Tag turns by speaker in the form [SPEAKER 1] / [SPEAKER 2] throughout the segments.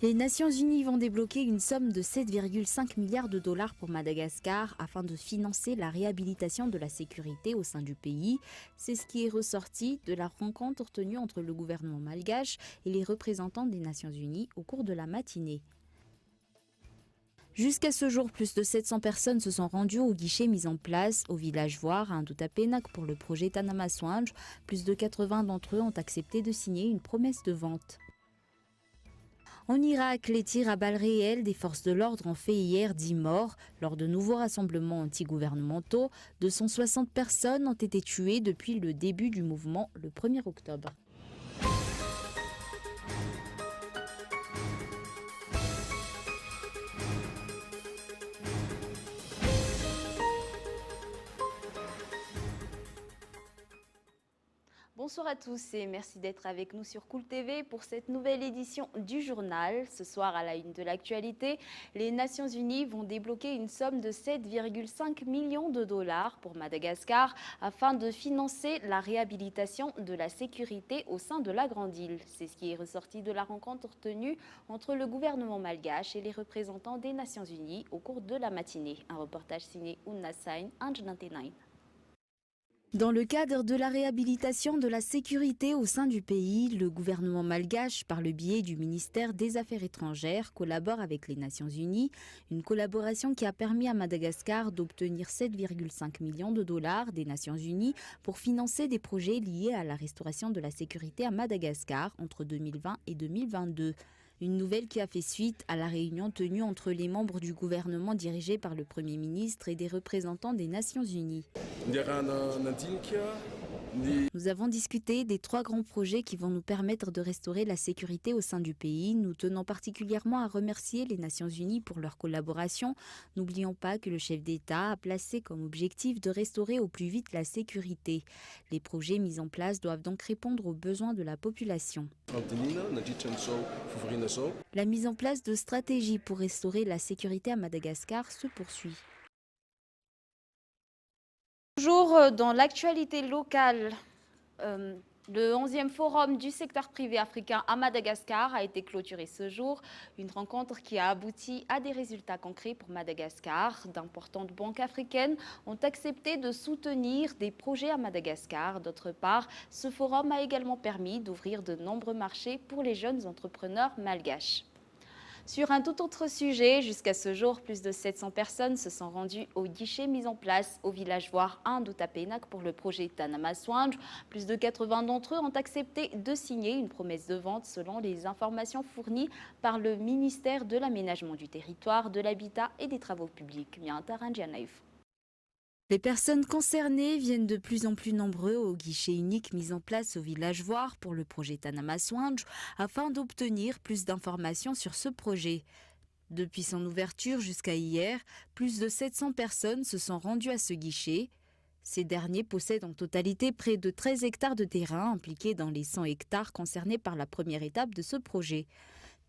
[SPEAKER 1] Les Nations Unies vont débloquer une somme de 7,5 milliards de dollars pour Madagascar afin de financer la réhabilitation de la sécurité au sein du pays. C'est ce qui est ressorti de la rencontre tenue entre le gouvernement malgache et les représentants des Nations Unies au cours de la matinée. Jusqu'à ce jour, plus de 700 personnes se sont rendues au guichet mis en place au village Voir à Indutapenak pour le projet Tanamasoange. Plus de 80 d'entre eux ont accepté de signer une promesse de vente. En Irak, les tirs à balles réelles des forces de l'ordre ont fait hier 10 morts. Lors de nouveaux rassemblements antigouvernementaux, 260 personnes ont été tuées depuis le début du mouvement le 1er octobre. Bonsoir à tous et merci d'être avec nous sur Cool TV pour cette nouvelle édition du journal. Ce soir, à la une de l'actualité, les Nations Unies vont débloquer une somme de 7,5 millions de dollars pour Madagascar afin de financer la réhabilitation de la sécurité au sein de la Grande Île. C'est ce qui est ressorti de la rencontre tenue entre le gouvernement malgache et les représentants des Nations Unies au cours de la matinée. Un reportage signé Ouna Sain, Ange 99. Dans le cadre de la réhabilitation de la sécurité au sein du pays, le gouvernement malgache, par le biais du ministère des Affaires étrangères, collabore avec les Nations Unies. Une collaboration qui a permis à Madagascar d'obtenir 7,5 millions de dollars des Nations Unies pour financer des projets liés à la restauration de la sécurité à Madagascar entre 2020 et 2022. Une nouvelle qui a fait suite à la réunion tenue entre les membres du gouvernement dirigé par le Premier ministre et des représentants des Nations Unies. Nous avons discuté des 3 grands projets qui vont nous permettre de restaurer la sécurité au sein du pays. Nous tenons particulièrement à remercier les Nations Unies pour leur collaboration. N'oublions pas que le chef d'État a placé comme objectif de restaurer au plus vite la sécurité. Les projets mis en place doivent donc répondre aux besoins de la population. La mise en place de stratégies pour restaurer la sécurité à Madagascar se poursuit. Toujours dans l'actualité locale, le 11e forum du secteur privé africain à Madagascar a été clôturé ce jour. Une rencontre qui a abouti à des résultats concrets pour Madagascar. D'importantes banques africaines ont accepté de soutenir des projets à Madagascar. D'autre part, ce forum a également permis d'ouvrir de nombreux marchés pour les jeunes entrepreneurs malgaches. Sur un tout autre sujet, jusqu'à ce jour, plus de 700 personnes se sont rendues au guichet mis en place au village Voir à Indutapenak pour le projet Tanamasoange. Plus de 80 d'entre eux ont accepté de signer une promesse de vente selon les informations fournies par le ministère de l'Aménagement du Territoire, de l'Habitat et des Travaux publics. Les personnes concernées viennent de plus en plus nombreux au guichet unique mis en place au village Voir pour le projet Tanamasoange afin d'obtenir plus d'informations sur ce projet. Depuis son ouverture jusqu'à hier, plus de 700 personnes se sont rendues à ce guichet. Ces derniers possèdent en totalité près de 13 hectares de terrain impliqués dans les 100 hectares concernés par la première étape de ce projet.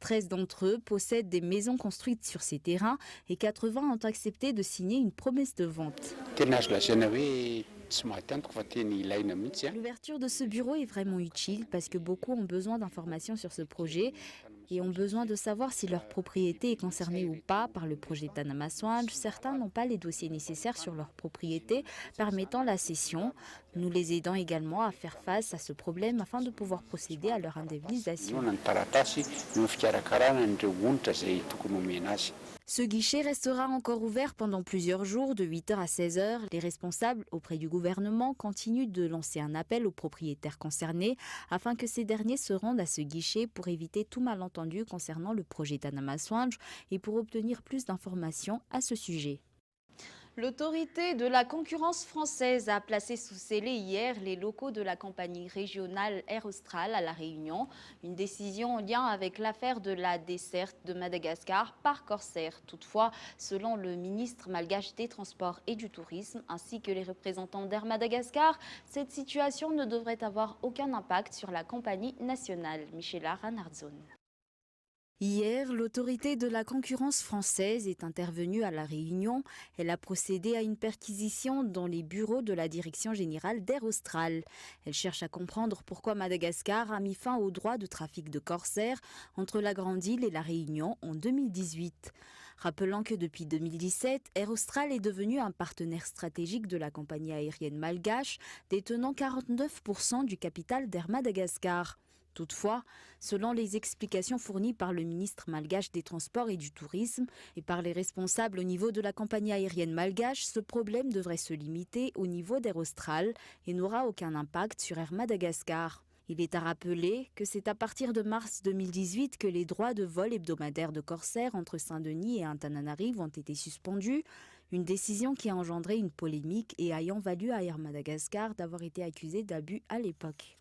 [SPEAKER 1] 13 d'entre eux possèdent des maisons construites sur ces terrains et 80 ont accepté de signer une promesse de vente. L'ouverture de ce bureau est vraiment utile parce que beaucoup ont besoin d'informations sur ce projet et ont besoin de savoir si leur propriété est concernée ou pas par le projet Tanamasoange. Certains n'ont pas les dossiers nécessaires sur leur propriété permettant la cession. Nous les aidons également à faire face à ce problème afin de pouvoir procéder à leur indemnisation. Ce guichet restera encore ouvert pendant plusieurs jours, de 8h à 16h. Les responsables auprès du gouvernement continuent de lancer un appel aux propriétaires concernés afin que ces derniers se rendent à ce guichet pour éviter tout malentendu concernant le projet Tanamasoange et pour obtenir plus d'informations à ce sujet. L'autorité de la concurrence française a placé sous scellé hier les locaux de la compagnie régionale Air Austral à La Réunion. Une décision en lien avec l'affaire de la desserte de Madagascar par Corsair. Toutefois, selon le ministre malgache des Transports et du Tourisme ainsi que les représentants d'Air Madagascar, cette situation ne devrait avoir aucun impact sur la compagnie nationale. Michela Ranardzon. Hier, l'autorité de la concurrence française est intervenue à La Réunion. Elle a procédé à une perquisition dans les bureaux de la direction générale d'Air Austral. Elle cherche à comprendre pourquoi Madagascar a mis fin au droit de trafic de corsaires entre la Grande Île et La Réunion en 2018. Rappelant que depuis 2017, Air Austral est devenu un partenaire stratégique de la compagnie aérienne malgache, détenant 49% du capital d'Air Madagascar. Toutefois, selon les explications fournies par le ministre malgache des Transports et du Tourisme et par les responsables au niveau de la compagnie aérienne malgache, ce problème devrait se limiter au niveau d'Air Austral et n'aura aucun impact sur Air Madagascar. Il est à rappeler que c'est à partir de mars 2018 que les droits de vol hebdomadaires de corsaires entre Saint-Denis et Antananarive ont été suspendus, une décision qui a engendré une polémique et ayant valu à Air Madagascar d'avoir été accusé d'abus à l'époque.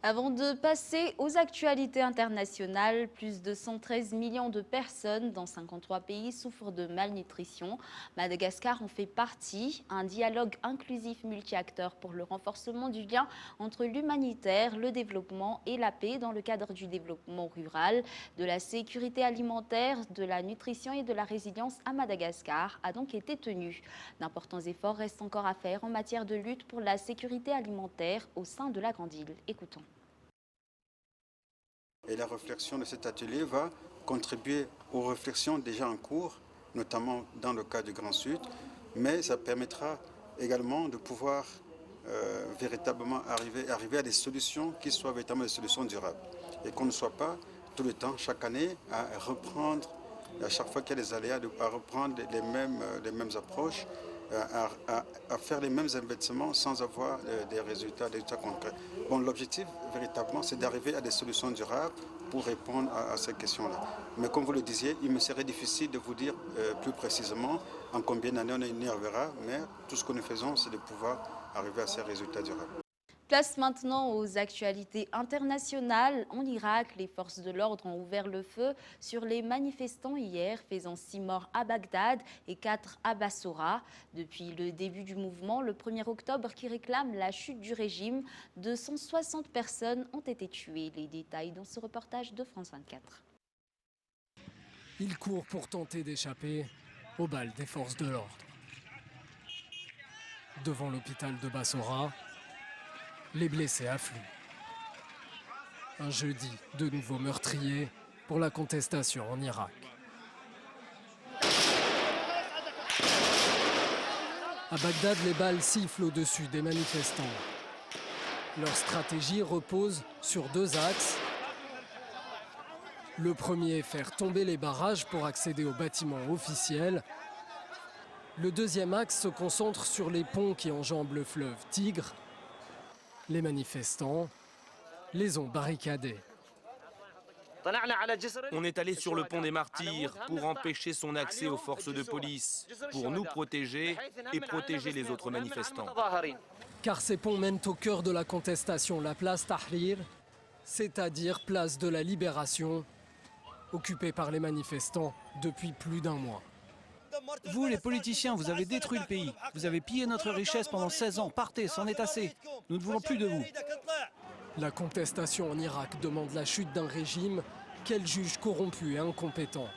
[SPEAKER 1] Avant de passer aux actualités internationales, plus de 113 millions de personnes dans 53 pays souffrent de malnutrition. Madagascar en fait partie. Un dialogue inclusif multi-acteurs pour le renforcement du lien entre l'humanitaire, le développement et la paix dans le cadre du développement rural, de la sécurité alimentaire, de la nutrition et de la résilience à Madagascar a donc été tenu. D'importants efforts restent encore à faire en matière de lutte pour la sécurité alimentaire au sein de la Grande Île. Écoutons.
[SPEAKER 2] Et la réflexion de cet atelier va contribuer aux réflexions déjà en cours, notamment dans le cas du Grand Sud, mais ça permettra également de pouvoir véritablement arriver à des solutions qui soient véritablement des solutions durables. Et qu'on ne soit pas tout le temps, chaque année, à reprendre, à chaque fois qu'il y a des aléas, à reprendre les mêmes approches, à faire les mêmes investissements sans avoir des résultats concrets. Bon, l'objectif, véritablement, c'est d'arriver à des solutions durables pour répondre à ces questions-là. Mais comme vous le disiez, il me serait difficile de vous dire plus précisément en combien d'années on y arrivera, mais tout ce que nous faisons, c'est de pouvoir arriver à ces résultats durables.
[SPEAKER 1] Place maintenant aux actualités internationales. En Irak, les forces de l'ordre ont ouvert le feu sur les manifestants hier, faisant 6 morts à Bagdad et 4 à Bassora. Depuis le début du mouvement, le 1er octobre, qui réclame la chute du régime, 260 personnes ont été tuées. Les détails dans ce reportage de France 24.
[SPEAKER 3] Ils courent pour tenter d'échapper aux balles des forces de l'ordre. Devant l'hôpital de Bassora, les blessés affluent. Un jeudi de nouveaux meurtriers pour la contestation en Irak. À Bagdad, les balles sifflent au-dessus des manifestants. Leur stratégie repose sur 2 axes. Le premier, faire tomber les barrages pour accéder aux bâtiments officiels. Le deuxième axe se concentre sur les ponts qui enjambent le fleuve Tigre. Les manifestants les ont barricadés.
[SPEAKER 4] On est allé sur le pont des Martyrs pour empêcher son accès aux forces de police, pour nous protéger et protéger les autres manifestants.
[SPEAKER 3] Car ces ponts mènent au cœur de la contestation, la place Tahrir, c'est-à-dire place de la libération, occupée par les manifestants depuis plus d'1 mois.
[SPEAKER 5] Vous, les politiciens, vous avez détruit le pays. Vous avez pillé notre richesse pendant 16 ans. Partez, c'en est assez. Nous ne voulons plus de vous.
[SPEAKER 3] La contestation en Irak demande la chute d'un régime qu'elle juge corrompu et incompétent.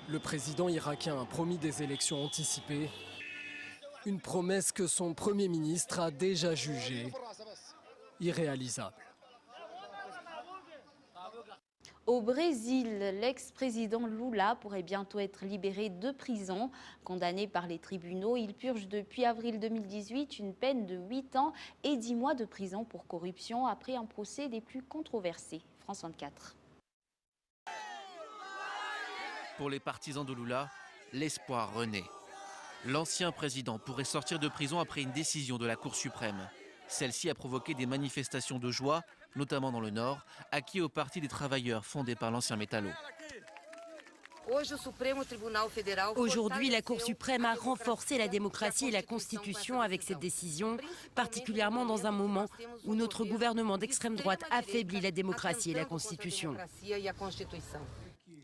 [SPEAKER 3] Le président irakien a promis des élections anticipées, une promesse que son Premier ministre a déjà jugée irréalisable.
[SPEAKER 1] Au Brésil, l'ex-président Lula pourrait bientôt être libéré de prison. Condamné par les tribunaux, il purge depuis avril 2018 une peine de 8 ans et 10 mois de prison pour corruption après un procès des plus controversés. France 24.
[SPEAKER 6] Pour les partisans de Lula, l'espoir renaît. L'ancien président pourrait sortir de prison après une décision de la Cour suprême. Celle-ci a provoqué des manifestations de joie, notamment dans le Nord, acquis au Parti des travailleurs fondé par l'ancien métallo.
[SPEAKER 7] Aujourd'hui, la Cour suprême a renforcé la démocratie et la Constitution avec cette décision, particulièrement dans un moment où notre gouvernement d'extrême droite affaiblit la démocratie et la Constitution.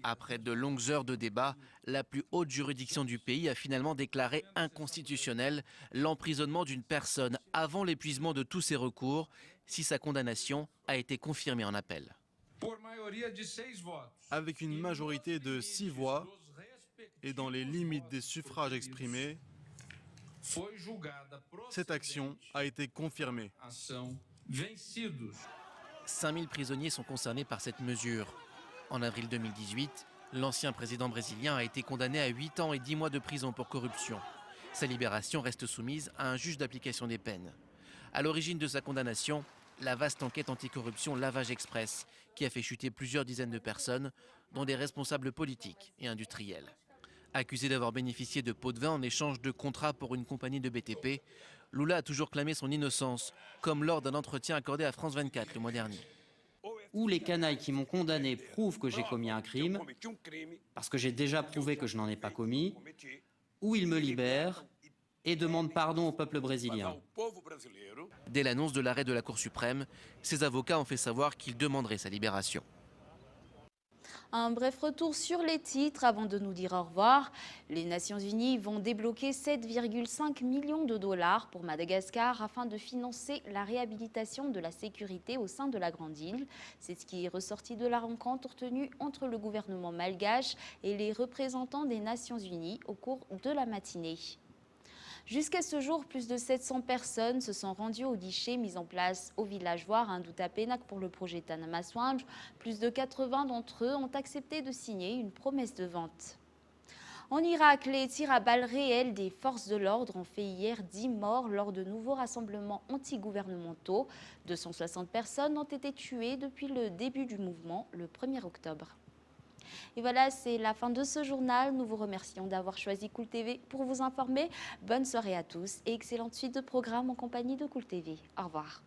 [SPEAKER 6] Après de longues heures de débat, la plus haute juridiction du pays a finalement déclaré inconstitutionnel l'emprisonnement d'une personne avant l'épuisement de tous ses recours, si sa condamnation a été confirmée en appel.
[SPEAKER 8] Avec une majorité de 6 voix et dans les limites des suffrages exprimés, cette action a été confirmée.
[SPEAKER 6] 5000 prisonniers sont concernés par cette mesure. En avril 2018, l'ancien président brésilien a été condamné à 8 ans et 10 mois de prison pour corruption. Sa libération reste soumise à un juge d'application des peines. À l'origine de sa condamnation, la vaste enquête anticorruption Lavage Express, qui a fait chuter plusieurs dizaines de personnes, dont des responsables politiques et industriels. Accusé d'avoir bénéficié de pots de vin en échange de contrats pour une compagnie de BTP, Lula a toujours clamé son innocence, comme lors d'un entretien accordé à France 24 le mois dernier.
[SPEAKER 9] Ou les canailles qui m'ont condamné prouvent que j'ai commis un crime, parce que j'ai déjà prouvé que je n'en ai pas commis, ou ils me libèrent et demandent pardon au peuple brésilien.
[SPEAKER 6] Dès l'annonce de l'arrêt de la Cour suprême, ses avocats ont fait savoir qu'ils demanderaient sa libération.
[SPEAKER 1] Un bref retour sur les titres avant de nous dire au revoir. Les Nations Unies vont débloquer 7,5 millions de dollars pour Madagascar afin de financer la réhabilitation de la sécurité au sein de la Grande Île. C'est ce qui est ressorti de la rencontre tenue entre le gouvernement malgache et les représentants des Nations Unies au cours de la matinée. Jusqu'à ce jour, plus de 700 personnes se sont rendues au guichet mis en place au village Voir à Ndouta-Pénac pour le projet Tanamaswanj. Plus de 80 d'entre eux ont accepté de signer une promesse de vente. En Irak, les tirs à balles réelles des forces de l'ordre ont fait hier 10 morts lors de nouveaux rassemblements antigouvernementaux. 260 personnes ont été tuées depuis le début du mouvement le 1er octobre. Et voilà, c'est la fin de ce journal. Nous vous remercions d'avoir choisi Cool TV pour vous informer. Bonne soirée à tous et excellente suite de programmes en compagnie de Cool TV. Au revoir.